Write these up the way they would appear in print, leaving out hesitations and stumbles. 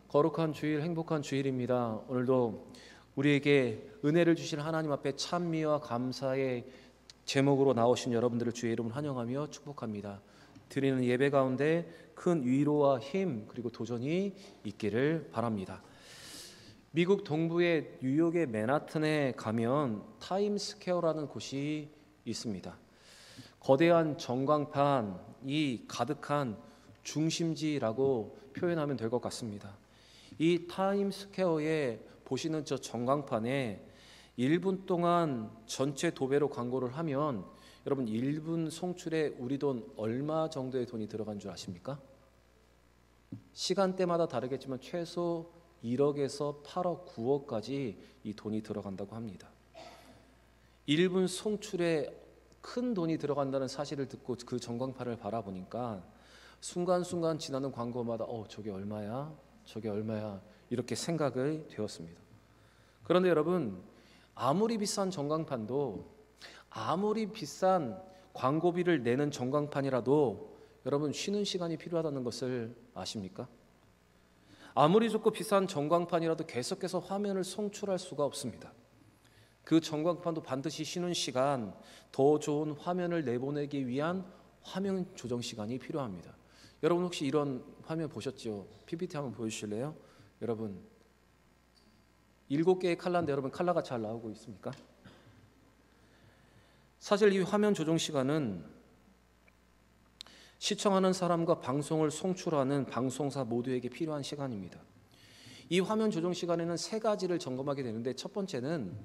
거룩한 주일, 행복한 주일입니다. 오늘도 우리에게 은혜를 주신 하나님 앞에 찬미와 감사의 제목으로 나오신 여러분들을 주의 이름으로 환영하며 축복합니다. 드리는 예배 가운데 큰 위로와 힘 그리고 도전이 있기를 바랍니다. 미국 동부의 뉴욕의 맨하튼에 가면 타임스퀘어라는 곳이 있습니다. 거대한 전광판이 가득한 중심지라고 표현하면 될 것 같습니다. 이 타임스퀘어에 보시는 저 전광판에 1분 동안 전체 도배로 광고를 하면 여러분 1분 송출에 우리 돈 얼마 정도의 돈이 들어간 줄 아십니까? 시간대마다 다르겠지만 최소 1억에서 8억, 9억까지 이 돈이 들어간다고 합니다. 1분 송출에 큰 돈이 들어간다는 사실을 듣고 그 전광판을 바라보니까 순간순간 지나는 광고마다 저게 얼마야? 저게 얼마야? 이렇게 생각이 되었습니다. 그런데 여러분, 아무리 비싼 전광판도 아무리 비싼 광고비를 내는 전광판이라도 여러분 쉬는 시간이 필요하다는 것을 아십니까? 아무리 좋고 비싼 전광판이라도 계속해서 화면을 송출할 수가 없습니다. 그 전광판도 반드시 쉬는 시간, 더 좋은 화면을 내보내기 위한 화면 조정 시간이 필요합니다. 여러분 혹시 이런 화면 보셨죠? PPT 한번 보여주실래요? 여러분 7개의 컬러인데 여러분 컬러가 잘 나오고 있습니까? 사실 이 화면 조정 시간은 시청하는 사람과 방송을 송출하는 방송사 모두에게 필요한 시간입니다. 이 화면 조정 시간에는 세 가지를 점검하게 되는데, 첫 번째는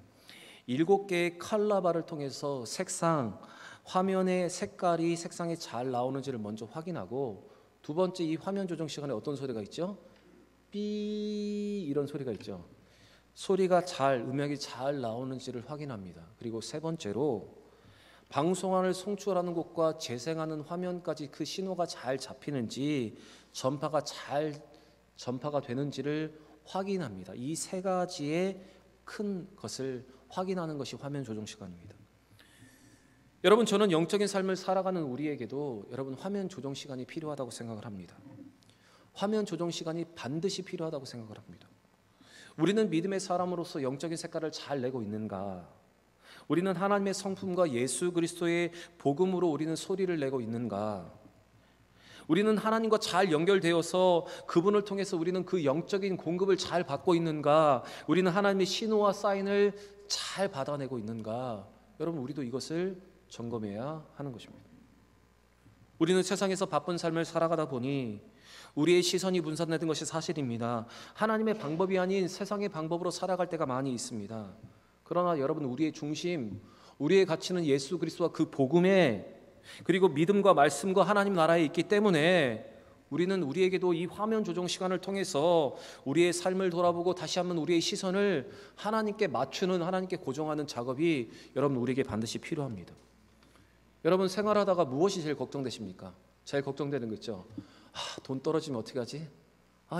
7개의 컬러바를 통해서 색상, 화면의 색깔이 색상이 잘 나오는지를 먼저 확인하고, 두 번째 이 화면 조정 시간에 어떤 소리가 있죠? 삐 이런 소리가 있죠. 소리가 음역이 잘 나오는지를 확인합니다. 그리고 세 번째로 방송안을 송출하는 곳과 재생하는 화면까지 그 신호가 잘 잡히는지 전파가 되는지를 확인합니다. 이 세 가지의 큰 것을 확인하는 것이 화면 조정 시간입니다. 여러분, 저는 영적인 삶을 살아가는 우리에게도 여러분 화면 조정 시간이 필요하다고 생각을 합니다. 화면 조정 시간이 반드시 필요하다고 생각을 합니다. 우리는 믿음의 사람으로서 영적인 색깔을 잘 내고 있는가? 우리는 하나님의 성품과 예수 그리스도의 복음으로 우리는 소리를 내고 있는가? 우리는 하나님과 잘 연결되어서 그분을 통해서 우리는 그 영적인 공급을 잘 받고 있는가? 우리는 하나님의 신호와 사인을 잘 받아내고 있는가? 여러분, 우리도 이것을 점검해야 하는 것입니다. 우리는 세상에서 바쁜 삶을 살아가다 보니 우리의 시선이 분산되는 것이 사실입니다. 하나님의 방법이 아닌 세상의 방법으로 살아갈 때가 많이 있습니다. 그러나 여러분, 우리의 중심, 우리의 가치는 예수 그리스도와 그 복음에, 그리고 믿음과 말씀과 하나님 나라에 있기 때문에 우리는 우리에게도 이 화면 조정 시간을 통해서 우리의 삶을 돌아보고 다시 한번 우리의 시선을 하나님께 맞추는, 하나님께 고정하는 작업이 여러분 우리에게 반드시 필요합니다. 여러분, 생활하다가 무엇이 제일 걱정되십니까? 제일 걱정되는 거 있죠? 돈 떨어지면 어떻게 하지?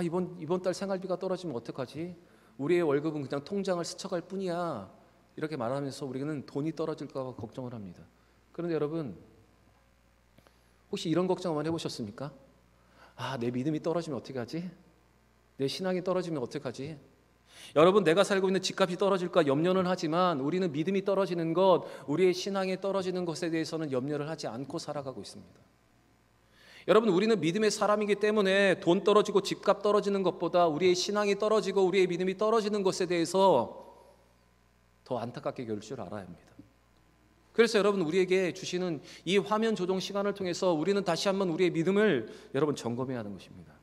이번 달 생활비가 떨어지면 어떡하지? 우리의 월급은 그냥 통장을 스쳐갈 뿐이야. 이렇게 말하면서 우리는 돈이 떨어질까 봐 걱정을 합니다. 그런데 여러분, 혹시 이런 걱정 한번 해보셨습니까? 내 믿음이 떨어지면 어떻게 하지? 내 신앙이 떨어지면 어떻게 하지? 여러분, 내가 살고 있는 집값이 떨어질까 염려는 하지만 우리는 믿음이 떨어지는 것, 우리의 신앙이 떨어지는 것에 대해서는 염려를 하지 않고 살아가고 있습니다. 여러분, 우리는 믿음의 사람이기 때문에 돈 떨어지고 집값 떨어지는 것보다 우리의 신앙이 떨어지고 우리의 믿음이 떨어지는 것에 대해서 더 안타깝게 여길 줄 알아야 합니다. 그래서 여러분, 우리에게 주시는 이 화면 조정 시간을 통해서 우리는 다시 한번 우리의 믿음을 여러분 점검해야 하는 것입니다.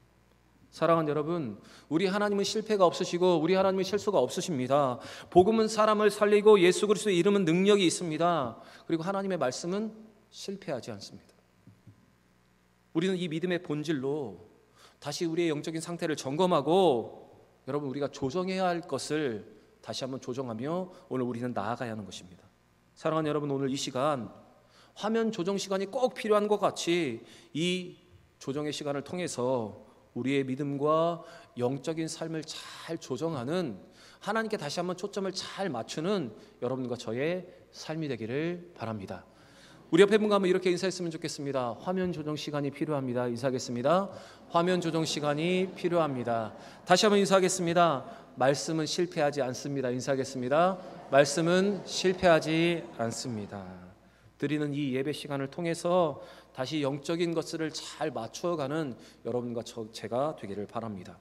사랑하는 여러분, 우리 하나님은 실패가 없으시고 우리 하나님은 실수가 없으십니다. 복음은 사람을 살리고 예수 그리스도의 이름은 능력이 있습니다. 그리고 하나님의 말씀은 실패하지 않습니다. 우리는 이 믿음의 본질로 다시 우리의 영적인 상태를 점검하고 여러분, 우리가 조정해야 할 것을 다시 한번 조정하며 오늘 우리는 나아가야 하는 것입니다. 사랑하는 여러분, 오늘 이 시간 화면 조정 시간이 꼭 필요한 것 같이 이 조정의 시간을 통해서 우리의 믿음과 영적인 삶을 잘 조정하는, 하나님께 다시 한번 초점을 잘 맞추는 여러분과 저의 삶이 되기를 바랍니다. 우리 옆에 분과 한번 이렇게 인사했으면 좋겠습니다. 화면 조정 시간이 필요합니다. 인사하겠습니다. 화면 조정 시간이 필요합니다. 다시 한번 인사하겠습니다. 말씀은 실패하지 않습니다. 인사하겠습니다. 말씀은 실패하지 않습니다. 드리는 이 예배 시간을 통해서 다시 영적인 것들을 잘 맞추어가는 여러분과 제가 되기를 바랍니다.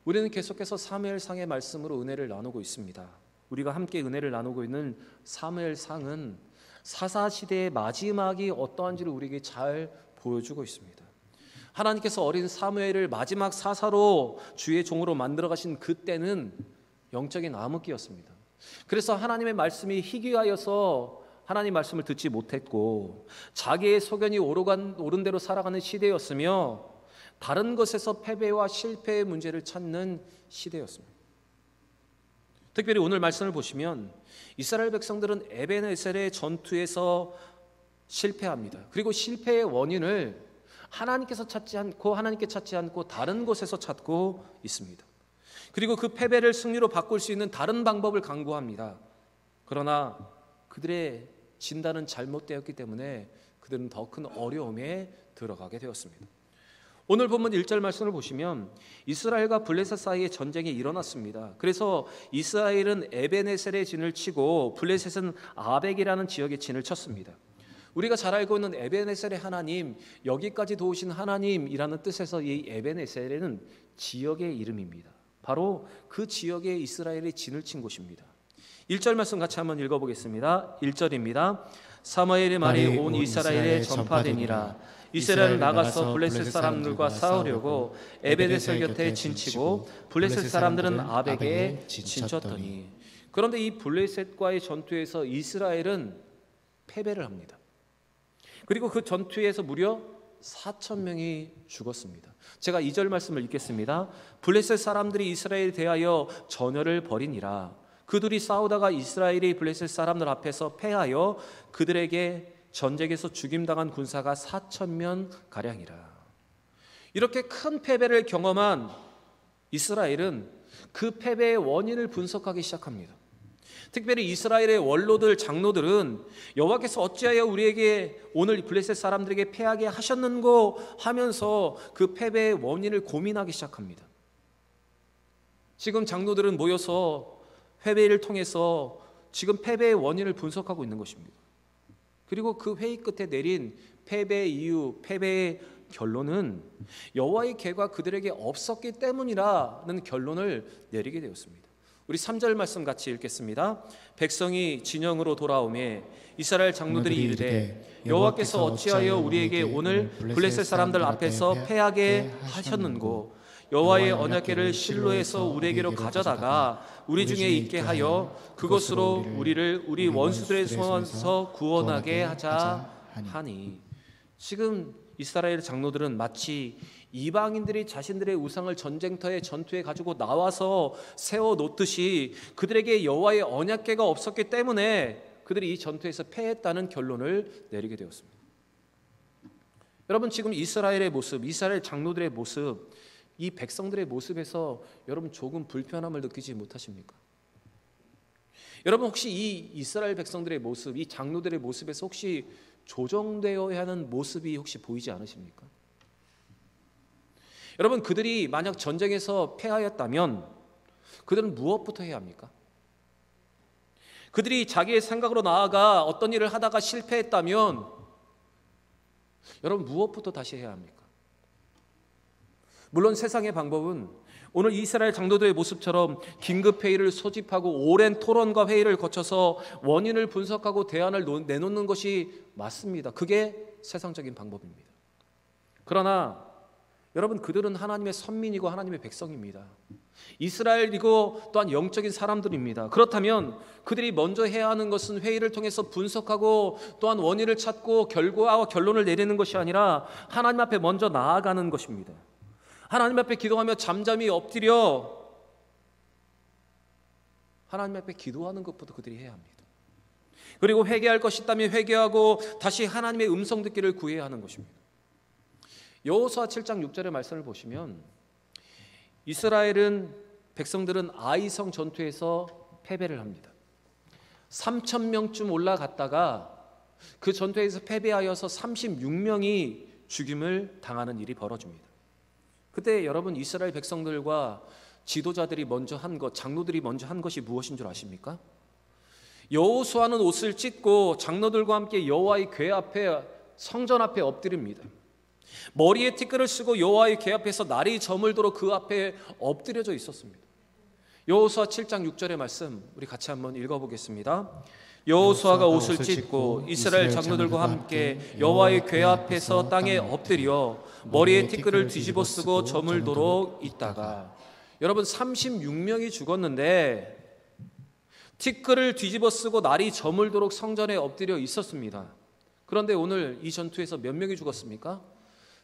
우리는 계속해서 사무엘상의 말씀으로 은혜를 나누고 있습니다. 우리가 함께 은혜를 나누고 있는 사무엘상은 사사시대의 마지막이 어떠한지를 우리에게 잘 보여주고 있습니다. 하나님께서 어린 사무엘을 마지막 사사로 주의 종으로 만들어 가신 그때는 영적인 암흑기였습니다. 그래서 하나님의 말씀이 희귀하여서 하나님 말씀을 듣지 못했고 자기의 소견이 옳은 대로 살아가는 시대였으며 다른 것에서 패배와 실패의 문제를 찾는 시대였습니다. 특별히 오늘 말씀을 보시면 이스라엘 백성들은 에벤에셀의 전투에서 실패합니다. 그리고 실패의 원인을 하나님께 찾지 않고 다른 곳에서 찾고 있습니다. 그리고 그 패배를 승리로 바꿀 수 있는 다른 방법을 강구합니다. 그러나 그들의 진단은 잘못되었기 때문에 그들은 더 큰 어려움에 들어가게 되었습니다. 오늘 본문 1절 말씀을 보시면 이스라엘과 블레셋 사이에 전쟁이 일어났습니다. 그래서 이스라엘은 에벤에셀의 진을 치고 블레셋은 아벡이라는 지역의 진을 쳤습니다. 우리가 잘 알고 있는 에벤에셀의 하나님, 여기까지 도우신 하나님이라는 뜻에서 이 에벤에셀은 지역의 이름입니다. 바로 그 지역에 이스라엘이 진을 친 곳입니다. 1절 말씀 같이 한번 읽어보겠습니다. 1절입니다. 사무엘의 말이 온 이스라엘에 전파되니라. 이스라엘은 나가서 블레셋 사람들과 싸우려고 에벤에셀 곁에 진치고 블레셋 사람들은 아벡에 진쳤더니. 그런데 이 블레셋과의 전투에서 이스라엘은 패배를 합니다. 그리고 그 전투에서 무려 4,000명이 죽었습니다. 제가 2절 말씀을 읽겠습니다. 블레셋 사람들이 이스라엘에 대하여 전열을 벌이니라. 그들이 싸우다가 이스라엘이 블레셋 사람들 앞에서 패하여 그들에게 전쟁에서 죽임당한 군사가 4,000명 가량이라. 이렇게 큰 패배를 경험한 이스라엘은 그 패배의 원인을 분석하기 시작합니다. 특별히 이스라엘의 원로들, 장로들은 여호와께서 어찌하여 우리에게 오늘 블레셋 사람들에게 패하게 하셨는고 하면서 그 패배의 원인을 고민하기 시작합니다. 지금 장로들은 모여서 회의를 통해서 지금 패배의 원인을 분석하고 있는 것입니다. 그리고 그 회의 끝에 내린 패배의 이유, 패배의 결론은 여호와의 계가 그들에게 없었기 때문이라는 결론을 내리게 되었습니다. 우리 3절 말씀 같이 읽겠습니다. 백성이 진영으로 돌아오매 이스라엘 장로들이 이르되 여호와께서 어찌하여 우리에게 오늘 블레셋 사람들 앞에서 패하게 하셨는고 여호와의 언약궤를 실로에서 우리에게로 가져다가 우리 중에 있게 하여 그것으로 우리를 우리 원수들의 손에서 구원하게 하자 하니. 지금 이스라엘 장로들은 마치 이방인들이 자신들의 우상을 전쟁터에 전투에 가지고 나와서 세워놓듯이 그들에게 여호와의 언약궤가 없었기 때문에 그들이 이 전투에서 패했다는 결론을 내리게 되었습니다. 여러분, 지금 이스라엘의 모습, 이스라엘 장로들의 모습, 이 백성들의 모습에서 여러분 조금 불편함을 느끼지 못하십니까? 여러분, 혹시 이 이스라엘 백성들의 모습, 이 장로들의 모습에서 혹시 조정되어야 하는 모습이 혹시 보이지 않으십니까? 여러분, 그들이 만약 전쟁에서 패하였다면 그들은 무엇부터 해야 합니까? 그들이 자기의 생각으로 나아가 어떤 일을 하다가 실패했다면 여러분 무엇부터 다시 해야 합니까? 물론 세상의 방법은 오늘 이스라엘 장로들의 모습처럼 긴급 회의를 소집하고 오랜 토론과 회의를 거쳐서 원인을 분석하고 대안을 내놓는 것이 맞습니다. 그게 세상적인 방법입니다. 그러나 여러분, 그들은 하나님의 선민이고 하나님의 백성입니다. 이스라엘이고 또한 영적인 사람들입니다. 그렇다면 그들이 먼저 해야 하는 것은 회의를 통해서 분석하고 또한 원인을 찾고 결과와 결론을 내리는 것이 아니라 하나님 앞에 먼저 나아가는 것입니다. 하나님 앞에 기도하며 잠잠히 엎드려 하나님 앞에 기도하는 것부터 그들이 해야 합니다. 그리고 회개할 것이 있다면 회개하고 다시 하나님의 음성 듣기를 구해야 하는 것입니다. 여호수아 7장 6절의 말씀을 보시면 이스라엘은 백성들은 아이성 전투에서 패배를 합니다. 3,000명쯤 올라갔다가 그 전투에서 패배하여서 36명이 죽임을 당하는 일이 벌어집니다. 그때 여러분 이스라엘 백성들과 지도자들이 먼저 한 것, 장로들이 먼저 한 것이 무엇인 줄 아십니까? 여호수아는 옷을 찢고 장로들과 함께 여호와의 궤 앞에, 성전 앞에 엎드립니다. 머리에 티끌을 쓰고 여호와의 궤 앞에서 날이 저물도록 그 앞에 엎드려져 있었습니다. 여호수아 7장 6절의 말씀 우리 같이 한번 읽어보겠습니다. 여호수아가 옷을 찢고 이스라엘 장로들과 함께 여호와의 궤 앞에서 땅에 엎드려 머리에 티끌을 뒤집어 쓰고 저물도록 있다가, 여러분 36명이 죽었는데 티끌을 뒤집어 쓰고 날이 저물도록 성전에 엎드려 있었습니다. 그런데 오늘 이 전투에서 몇 명이 죽었습니까?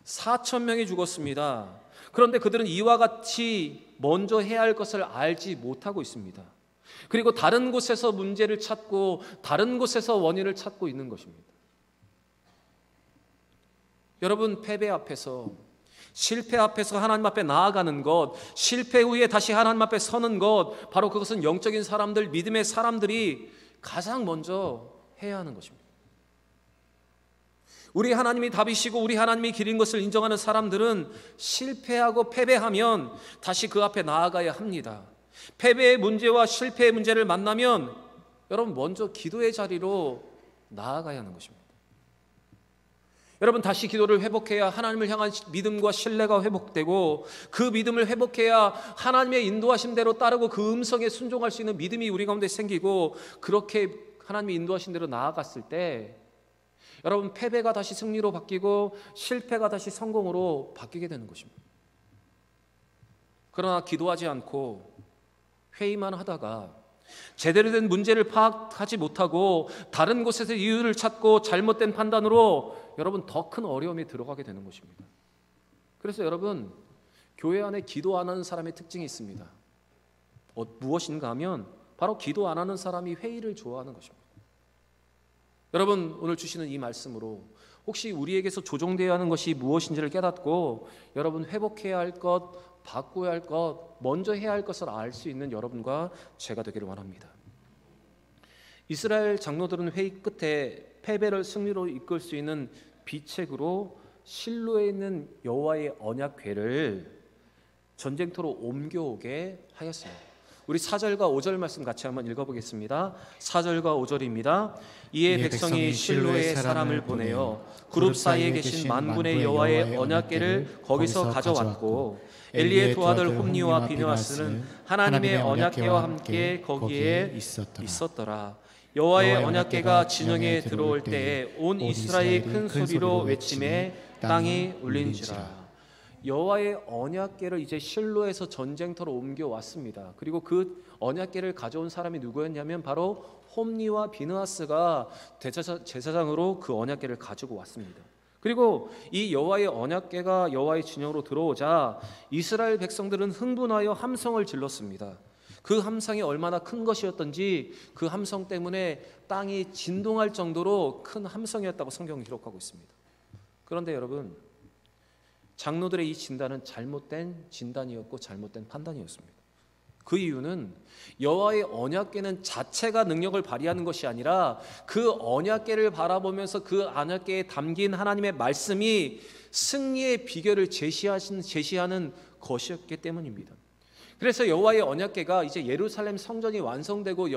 4,000명이 죽었습니다. 그런데 그들은 이와 같이 먼저 해야 할 것을 알지 못하고 있습니다. 그리고 다른 곳에서 문제를 찾고 다른 곳에서 원인을 찾고 있는 것입니다. 여러분, 패배 앞에서, 실패 앞에서 하나님 앞에 나아가는 것, 실패 후에 다시 하나님 앞에 서는 것, 바로 그것은 영적인 사람들, 믿음의 사람들이 가장 먼저 해야 하는 것입니다. 우리 하나님이 답이시고 우리 하나님이 길인 것을 인정하는 사람들은 실패하고 패배하면 다시 그 앞에 나아가야 합니다. 패배의 문제와 실패의 문제를 만나면 여러분 먼저 기도의 자리로 나아가야 하는 것입니다. 여러분, 다시 기도를 회복해야 하나님을 향한 믿음과 신뢰가 회복되고, 그 믿음을 회복해야 하나님의 인도하심대로 따르고 그 음성에 순종할 수 있는 믿음이 우리 가운데 생기고, 그렇게 하나님이 인도하신 대로 나아갔을 때 여러분, 패배가 다시 승리로 바뀌고 실패가 다시 성공으로 바뀌게 되는 것입니다. 그러나 기도하지 않고 회의만 하다가 제대로 된 문제를 파악하지 못하고 다른 곳에서 이유를 찾고 잘못된 판단으로 여러분 더 큰 어려움에 들어가게 되는 것입니다. 그래서 여러분, 교회 안에 기도 안 하는 사람의 특징이 있습니다. 무엇인가 하면 바로 기도 안 하는 사람이 회의를 좋아하는 것입니다. 여러분, 오늘 주시는 이 말씀으로 혹시 우리에게서 조정되어야 하는 것이 무엇인지를 깨닫고 여러분 회복해야 할 것, 바꿔야 할 것, 먼저 해야 할 것을 알 수 있는 여러분과 제가 되기를 원합니다. 이스라엘 장로들은 회의 끝에 패배를 승리로 이끌 수 있는 비책으로 실로에 있는 여호와의 언약궤를 전쟁터로 옮겨오게 하였습니다. 우리 4절과 5절 말씀 같이 한번 읽어보겠습니다. 4절과 5절입니다. 이에 백성이 실로에 사람을 보내어 그룹 사이에 계신 만군의 여호와의 언약궤를 거기서 가져왔고, 엘리의 두 아들 홈니와 비느하스는 하나님의 언약궤와 함께 거기에 있었더라. 여호와의 언약궤가 진영에 들어올 때에 온 이스라엘이 큰 소리로 외치매 땅이 울린지라. 여호와의 언약궤를 이제 실로에서 전쟁터로 옮겨왔습니다. 그리고 그 언약궤를 가져온 사람이 누구였냐면 바로 홈니와 비느하스가 제사장으로 그 언약궤를 가지고 왔습니다. 그리고 이 여호와의 언약궤가 여호와의 진영으로 들어오자 이스라엘 백성들은 흥분하여 함성을 질렀습니다. 그 함성이 얼마나 큰 것이었던지 그 함성 때문에 땅이 진동할 정도로 큰 함성이었다고 성경은 기록하고 있습니다. 그런데 여러분, 장로들의 이 진단은 잘못된 진단이었고 잘못된 판단이었습니다. 그 이유는 여호와의 언약궤는 자체가 능력을 발휘하는 것이 아니라 그 언약궤를 바라보면서 그 언약궤에 담긴 하나님의 말씀이 승리의 비결을 제시하는 것이었기 때문입니다. 그래서 여호와의 언약궤가 이제 예루살렘 성전이 완성되고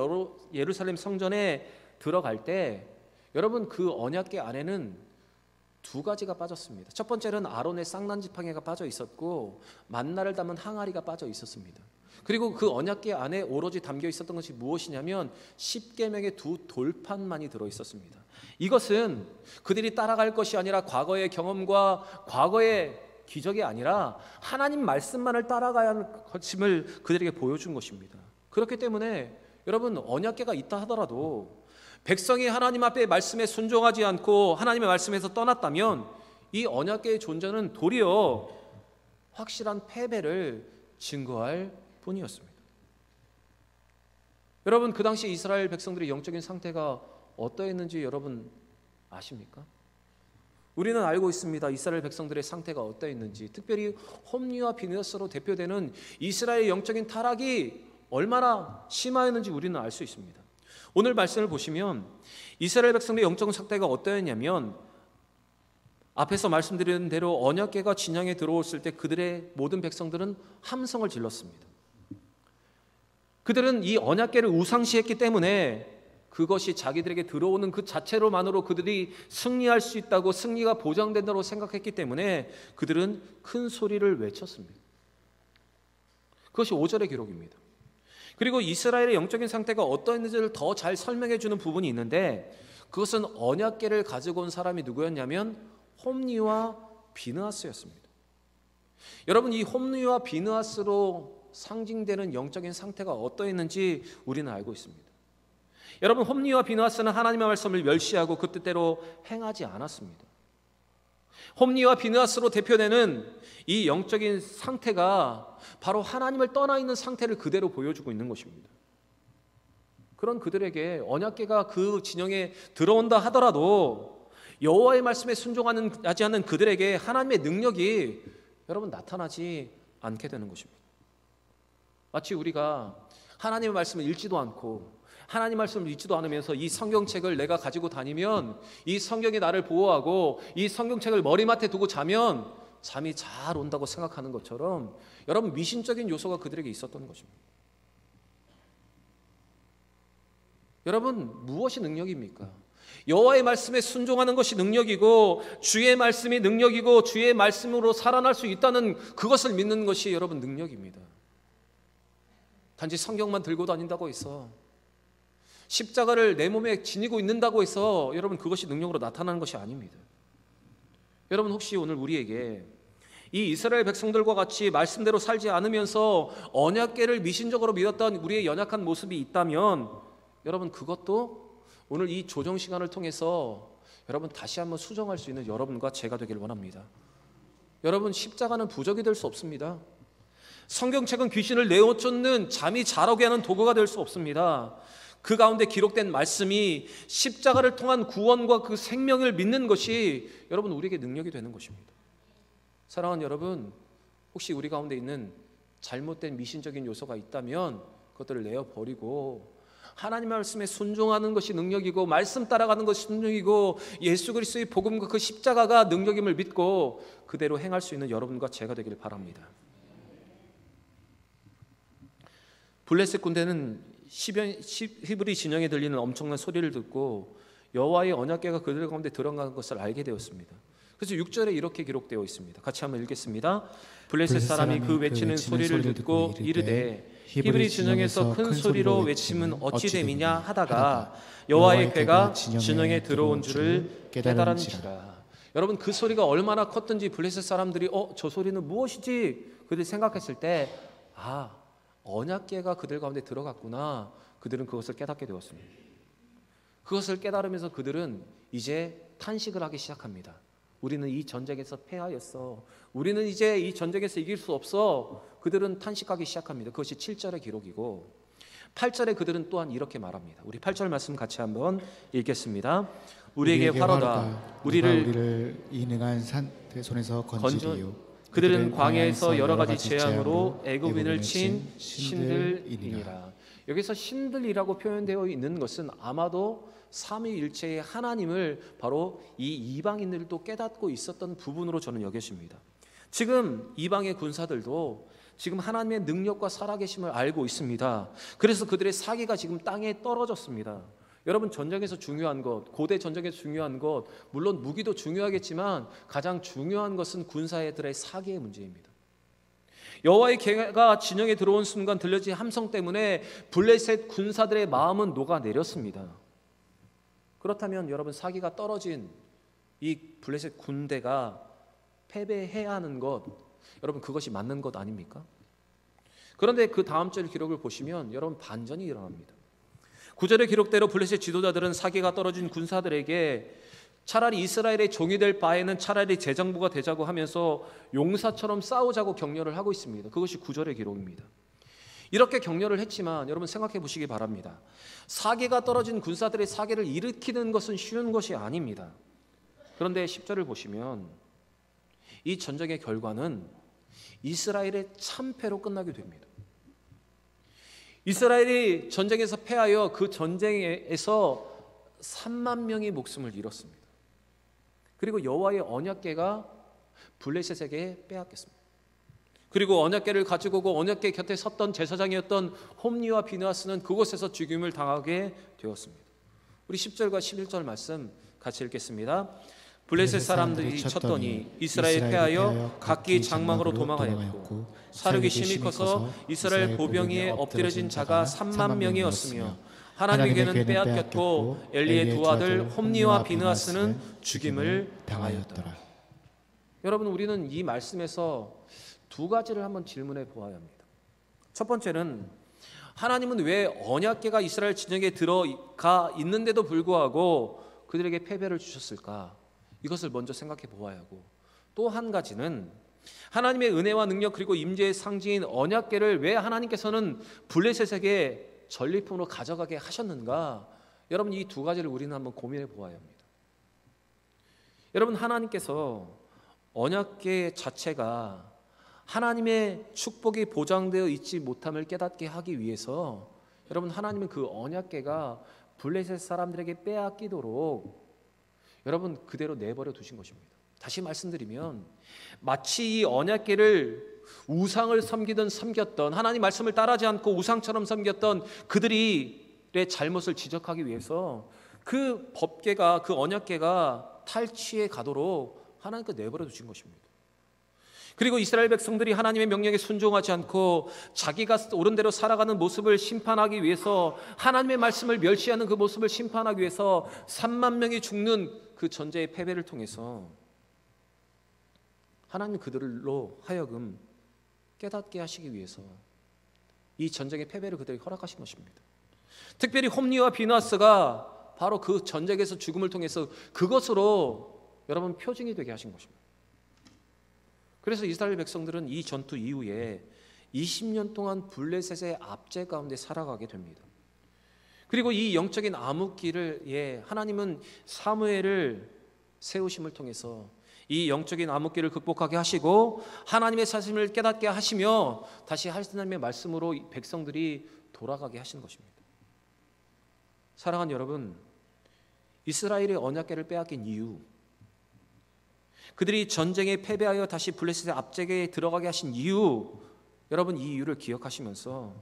예루살렘 성전에 들어갈 때 여러분, 그 언약궤 안에는 두 가지가 빠졌습니다. 첫 번째는 아론의 쌍난 지팡이가 빠져 있었고 만나를 담은 항아리가 빠져 있었습니다. 그리고 그 언약궤 안에 오로지 담겨 있었던 것이 무엇이냐면 10계명의 두 돌판만이 들어 있었습니다. 이것은 그들이 따라갈 것이 아니라 과거의 경험과 과거의 기적이 아니라 하나님 말씀만을 따라가야 하는 것임을 그들에게 보여준 것입니다. 그렇기 때문에 여러분, 언약궤가 있다 하더라도 백성이 하나님 앞에 말씀에 순종하지 않고 하나님의 말씀에서 떠났다면 이 언약궤의 존재는 도리어 확실한 패배를 증거할 뿐이었습니다. 여러분, 그 당시 이스라엘 백성들의 영적인 상태가 어떠했는지 여러분 아십니까? 우리는 알고 있습니다. 이스라엘 백성들의 상태가 어떠했는지. 특별히 홈니와 비느하스로 대표되는 이스라엘의 영적인 타락이 얼마나 심하였는지 우리는 알 수 있습니다. 오늘 말씀을 보시면 이스라엘 백성들의 영적 상태가 어떠했냐면 앞에서 말씀드린 대로 언약궤가 진영에 들어왔을 때 그들의 모든 백성들은 함성을 질렀습니다. 그들은 이 언약궤를 우상시했기 때문에 그것이 자기들에게 들어오는 그 자체로만으로 그들이 승리할 수 있다고, 승리가 보장된다고 생각했기 때문에 그들은 큰 소리를 외쳤습니다. 그것이 5절의 기록입니다. 그리고 이스라엘의 영적인 상태가 어떠했는지를 더 잘 설명해 주는 부분이 있는데, 그것은 언약궤를 가지고 온 사람이 누구였냐면 홈리와 비느하스였습니다. 여러분, 이 홈리와 비느하스로 상징되는 영적인 상태가 어떠했는지 우리는 알고 있습니다. 여러분, 홈리와 비느하스는 하나님의 말씀을 멸시하고 그 뜻대로 행하지 않았습니다. 홈리와 비느하스로 대표되는 이 영적인 상태가 바로 하나님을 떠나 있는 상태를 그대로 보여주고 있는 것입니다. 그런 그들에게 언약궤가 그 진영에 들어온다 하더라도 여호와의 말씀에 순종하지 않는 그들에게 하나님의 능력이 여러분 나타나지 않게 되는 것입니다. 마치 우리가 하나님의 말씀을 읽지도 않고 하나님 말씀을 읽지도 않으면서 이 성경책을 내가 가지고 다니면 이 성경이 나를 보호하고 이 성경책을 머리맡에 두고 자면 잠이 잘 온다고 생각하는 것처럼 여러분, 미신적인 요소가 그들에게 있었던 것입니다. 여러분, 무엇이 능력입니까? 여호와의 말씀에 순종하는 것이 능력이고 주의 말씀이 능력이고 주의 말씀으로 살아날 수 있다는 그것을 믿는 것이 여러분 능력입니다. 단지 성경만 들고 다닌다고 해서, 십자가를 내 몸에 지니고 있는다고 해서 여러분 그것이 능력으로 나타나는 것이 아닙니다. 여러분, 혹시 오늘 우리에게 이 이스라엘 백성들과 같이 말씀대로 살지 않으면서 언약궤를 미신적으로 믿었던 우리의 연약한 모습이 있다면 여러분, 그것도 오늘 이 조정 시간을 통해서 여러분 다시 한번 수정할 수 있는 여러분과 제가 되길 원합니다. 여러분, 십자가는 부적이 될 수 없습니다. 성경책은 귀신을 내어쫓는 잠이 잘 오게 하는 도구가 될 수 없습니다. 그 가운데 기록된 말씀이 십자가를 통한 구원과 그 생명을 믿는 것이 여러분 우리에게 능력이 되는 것입니다. 사랑하는 여러분, 혹시 우리 가운데 있는 잘못된 미신적인 요소가 있다면 그것들을 내어버리고 하나님 말씀에 순종하는 것이 능력이고 말씀 따라가는 것이 능력이고 예수 그리스도의 복음과 그 십자가가 능력임을 믿고 그대로 행할 수 있는 여러분과 제가 되기를 바랍니다. 블레셋 군대는 히브리 진영에 들리는 엄청난 소리를 듣고 여호와의 언약궤가 그들 가운데 들어간 것을 알게 되었습니다. 그래서 6절에 이렇게 기록되어 있습니다. 같이 한번 읽겠습니다. 블레셋 사람이 그 외치는 소리를 듣고 이르되 히브리 진영에서 큰 소리로 외침은 어찌 됨이냐 하다가 여호와의 궤가 진영에 들어온 줄을 깨달은지라. 여러분, 그 소리가 얼마나 컸든지 블레셋 사람들이 저 소리는 무엇이지? 그들이 생각했을 때 언약궤가 그들 가운데 들어갔구나. 그들은 그것을 깨닫게 되었습니다. 그것을 깨달으면서 그들은 이제 탄식을 하기 시작합니다. 우리는 이 전쟁에서 패하였어. 우리는 이제 이 전쟁에서 이길 수 없어. 그들은 탄식하기 시작합니다. 그것이 7절의 기록이고 8절에 그들은 또한 이렇게 말합니다. 우리 8절 말씀 같이 한번 읽겠습니다. 우리에게 화로다. 우리를 이 능한 산의 손에서 건지리요. 그들은 광야에서 여러 가지 재앙으로 애굽인을 친 신들이니라. 여기서 신들이라고 표현되어 있는 것은 아마도 삼위일체의 하나님을 바로 이 이방인들도 깨닫고 있었던 부분으로 저는 여겨집니다. 지금 이방의 군사들도 지금 하나님의 능력과 살아계심을 알고 있습니다. 그래서 그들의 사기가 지금 땅에 떨어졌습니다. 여러분, 전쟁에서 중요한 것, 고대 전쟁에서 중요한 것, 물론 무기도 중요하겠지만 가장 중요한 것은 군사들의 사기의 문제입니다. 여호와의 궤가 진영에 들어온 순간 들려진 함성 때문에 블레셋 군사들의 마음은 녹아내렸습니다. 그렇다면 여러분, 사기가 떨어진 이 블레셋 군대가 패배해야 하는 것, 여러분 그것이 맞는 것 아닙니까? 그런데 그 다음 절 기록을 보시면 여러분 반전이 일어납니다. 9절의 기록대로 블레셋 지도자들은 사기가 떨어진 군사들에게 차라리 이스라엘의 종이 될 바에는 차라리 재정부가 되자고 하면서 용사처럼 싸우자고 격려를 하고 있습니다. 그것이 9절의 기록입니다. 이렇게 격려를 했지만 여러분 생각해 보시기 바랍니다. 사기가 떨어진 군사들의 사기를 일으키는 것은 쉬운 것이 아닙니다. 그런데 10절을 보시면 이 전쟁의 결과는 이스라엘의 참패로 끝나게 됩니다. 이스라엘이 전쟁에서 패하여 그 전쟁에서 3만 명이 목숨을 잃었습니다. 그리고 여호와의 언약궤가 블레셋에게 빼앗겼습니다. 그리고 언약궤를 가지고 그 언약궤 곁에 섰던 제사장이었던 홈리와 비느하스는 그곳에서 죽임을 당하게 되었습니다. 우리 10절과 11절 말씀 같이 읽겠습니다. 블레셋 사람들이 쳤더니 이스라엘 패하여 각기 장막으로 도망하였고 사륙이 심히 커서 이스라엘 보병이에 엎드려진 자가 3만 명이었으며 하나님에게는 빼앗겼고 엘리의 두 아들 홈리와 비느하스는 죽임을 당하였더라. 여러분, 우리는 이 말씀에서 두 가지를 한번 질문해 보아야 합니다. 첫 번째는 하나님은 왜 언약궤가 이스라엘 진영에 들어가 있는데도 불구하고 그들에게 패배를 주셨을까? 이것을 먼저 생각해 보아야 하고, 또 한 가지는 하나님의 은혜와 능력 그리고 임재의 상징인 언약궤를 왜 하나님께서는 블레셋에게 전리품으로 가져가게 하셨는가? 여러분, 이 두 가지를 우리는 한번 고민해 보아야 합니다. 여러분, 하나님께서 언약궤 자체가 하나님의 축복이 보장되어 있지 못함을 깨닫게 하기 위해서 여러분, 하나님은 그 언약궤가 블레셋 사람들에게 빼앗기도록 여러분 그대로 내버려 두신 것입니다. 다시 말씀드리면 마치 이 언약궤를 우상을 섬겼던 하나님 말씀을 따르지 않고 우상처럼 섬겼던 그들의 잘못을 지적하기 위해서 그 법궤가, 그 언약궤가 탈취해 가도록 하나님께 내버려 두신 것입니다. 그리고 이스라엘 백성들이 하나님의 명령에 순종하지 않고 자기가 옳은 대로 살아가는 모습을 심판하기 위해서, 하나님의 말씀을 멸시하는 그 모습을 심판하기 위해서 3만 명이 죽는 그 전쟁의 패배를 통해서 하나님 그들로 하여금 깨닫게 하시기 위해서 이 전쟁의 패배를 그들에게 허락하신 것입니다. 특별히 홈리와 비느하스가 바로 그 전쟁에서 죽음을 통해서 그것으로 여러분 표징이 되게 하신 것입니다. 그래서 이스라엘 백성들은 이 전투 이후에 20년 동안 블레셋의 압제 가운데 살아가게 됩니다. 그리고 이 영적인 암흑기를 하나님은 사무엘을 세우심을 통해서 이 영적인 암흑기를 극복하게 하시고 하나님의 사심을 깨닫게 하시며 다시 하나님의 말씀으로 백성들이 돌아가게 하시는 것입니다. 사랑하는 여러분, 이스라엘의 언약궤를 빼앗긴 이유, 그들이 전쟁에 패배하여 다시 블레셋의 압제계에 들어가게 하신 이유, 여러분 이 이유를 기억하시면서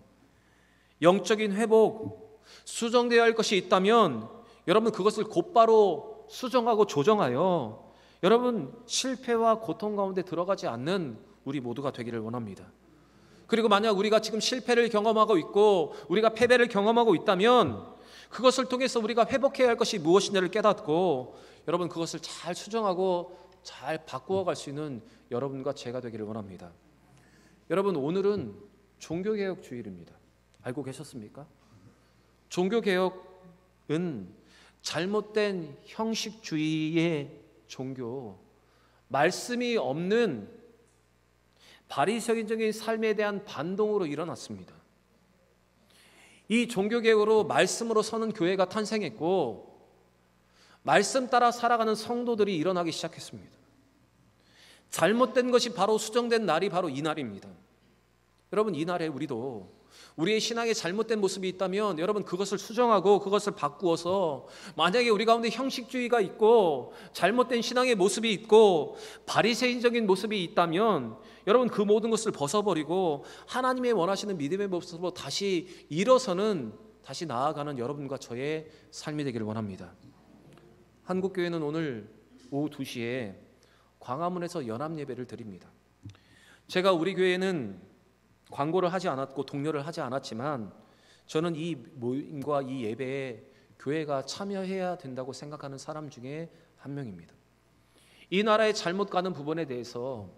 영적인 회복, 수정되어야 할 것이 있다면 여러분 그것을 곧바로 수정하고 조정하여 여러분 실패와 고통 가운데 들어가지 않는 우리 모두가 되기를 원합니다. 그리고 만약 우리가 지금 실패를 경험하고 있고 우리가 패배를 경험하고 있다면 그것을 통해서 우리가 회복해야 할 것이 무엇이냐를 깨닫고 여러분 그것을 잘 수정하고 잘 바꾸어 갈 수 있는 여러분과 제가 되기를 원합니다. 여러분, 오늘은 종교개혁 주일입니다. 알고 계셨습니까? 종교개혁은 잘못된 형식주의의 종교, 말씀이 없는 바리새인적인 삶에 대한 반동으로 일어났습니다. 이 종교개혁으로 말씀으로 서는 교회가 탄생했고 말씀 따라 살아가는 성도들이 일어나기 시작했습니다. 잘못된 것이 바로 수정된 날이 바로 이 날입니다. 여러분, 이 날에 우리도 우리의 신앙에 잘못된 모습이 있다면 여러분 그것을 수정하고 그것을 바꾸어서, 만약에 우리 가운데 형식주의가 있고 잘못된 신앙의 모습이 있고 바리새인적인 모습이 있다면 여러분 그 모든 것을 벗어버리고 하나님의 원하시는 믿음의 모습으로 다시 일어서는, 다시 나아가는 여러분과 저의 삶이 되기를 원합니다. 한국교회는 오늘 오후 2시에 광화문에서 연합예배를 드립니다. 제가 우리 교회는 광고를 하지 않았고 독려를 하지 않았지만 저는 이 모임과 이 예배에 교회가 참여해야 된다고 생각하는 사람 중에 한 명입니다. 이 나라의 잘못 가는 부분에 대해서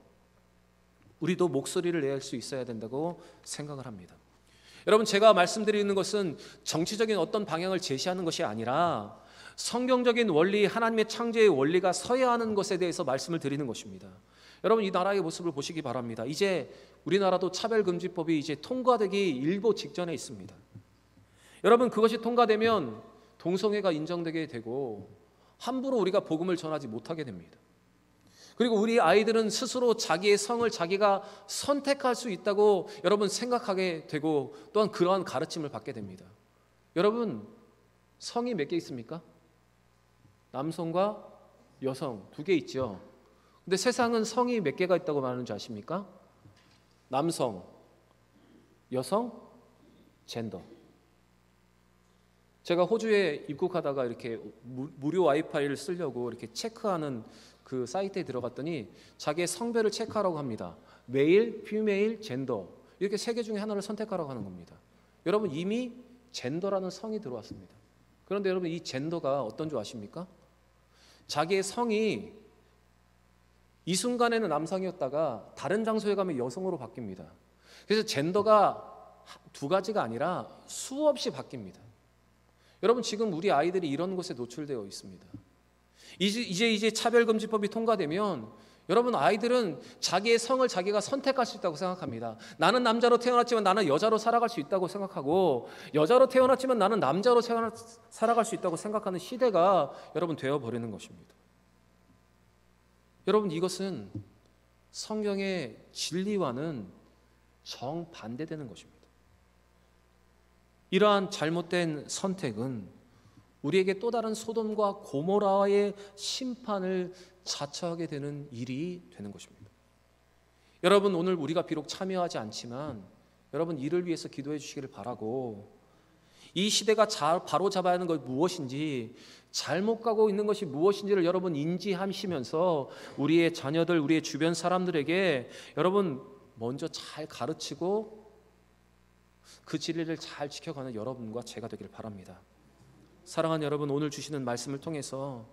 우리도 목소리를 내야 할 수 있어야 된다고 생각을 합니다. 여러분, 제가 말씀드리는 것은 정치적인 어떤 방향을 제시하는 것이 아니라 성경적인 원리, 하나님의 창조의 원리가 서야 하는 것에 대해서 말씀을 드리는 것입니다. 여러분, 이 나라의 모습을 보시기 바랍니다. 이제 우리나라도 차별금지법이 이제 통과되기 일보 직전에 있습니다. 여러분, 그것이 통과되면 동성애가 인정되게 되고 함부로 우리가 복음을 전하지 못하게 됩니다. 그리고 우리 아이들은 스스로 자기의 성을 자기가 선택할 수 있다고 여러분 생각하게 되고 또한 그러한 가르침을 받게 됩니다. 여러분, 성이 몇 개 있습니까? 남성과 여성 2개 있죠. 근데 세상은 성이 몇 개가 있다고 말하는 줄 아십니까? 남성, 여성, 젠더. 제가 호주에 입국하다가 이렇게 무료 와이파이를 쓰려고 이렇게 체크하는 그 사이트에 들어갔더니 자기의 성별을 체크하라고 합니다. 메일, 피메일, 젠더 이렇게 3개 중에 하나를 선택하라고 하는 겁니다. 여러분, 이미 젠더라는 성이 들어왔습니다. 그런데 여러분, 이 젠더가 어떤 줄 아십니까? 자기의 성이 이 순간에는 남성이었다가 다른 장소에 가면 여성으로 바뀝니다. 그래서 젠더가 2가지가 아니라 수없이 바뀝니다. 여러분, 지금 우리 아이들이 이런 곳에 노출되어 있습니다. 이제 차별금지법이 통과되면 여러분, 아이들은 자기의 성을 자기가 선택할 수 있다고 생각합니다. 나는 남자로 태어났지만 나는 여자로 살아갈 수 있다고 생각하고, 여자로 태어났지만 나는 남자로 살아갈 수 있다고 생각하는 시대가 여러분 되어버리는 것입니다. 여러분, 이것은 성경의 진리와는 정반대되는 것입니다. 이러한 잘못된 선택은 우리에게 또 다른 소돔과 고모라의 심판을 자처하게 되는 일이 되는 것입니다. 여러분, 오늘 우리가 비록 참여하지 않지만 여러분, 이를 위해서 기도해 주시기를 바라고, 이 시대가 바로 잡아야 하는 것이 무엇인지, 잘못 가고 있는 것이 무엇인지를 여러분 인지하시면서 우리의 자녀들, 우리의 주변 사람들에게 여러분 먼저 잘 가르치고 그 진리를 잘 지켜가는 여러분과 제가 되기를 바랍니다. 사랑하는 여러분, 오늘 주시는 말씀을 통해서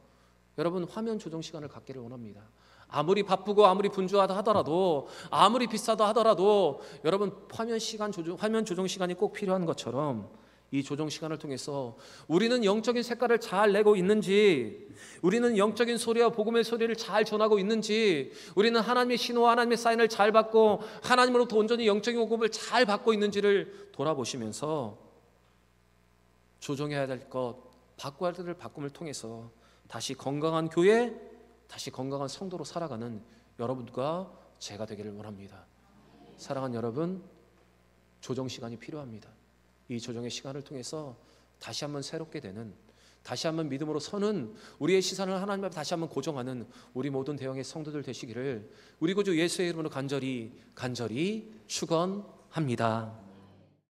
여러분 화면 조정 시간을 갖기를 원합니다. 아무리 바쁘고 아무리 분주하다 하더라도, 아무리 비싸다 하더라도 여러분 화면 조정 시간이 꼭 필요한 것처럼 이 조정 시간을 통해서 우리는 영적인 색깔을 잘 내고 있는지, 우리는 영적인 소리와 복음의 소리를 잘 전하고 있는지, 우리는 하나님의 신호와 하나님의 사인을 잘 받고 하나님으로부터 온전히 영적인 복음을 잘 받고 있는지를 돌아보시면서 조정해야 될 것, 바꿔야 될 바꿈을 통해서 다시 건강한 교회, 다시 건강한 성도로 살아가는 여러분과 제가 되기를 원합니다. 사랑하는 여러분, 조정 시간이 필요합니다. 이 조정의 시간을 통해서 다시 한번 새롭게 되는, 다시 한번 믿음으로 서는, 우리의 시선을 하나님 앞에 다시 한번 고정하는 우리 모든 대형의 성도들 되시기를 우리 구주 예수의 이름으로 간절히 축원합니다.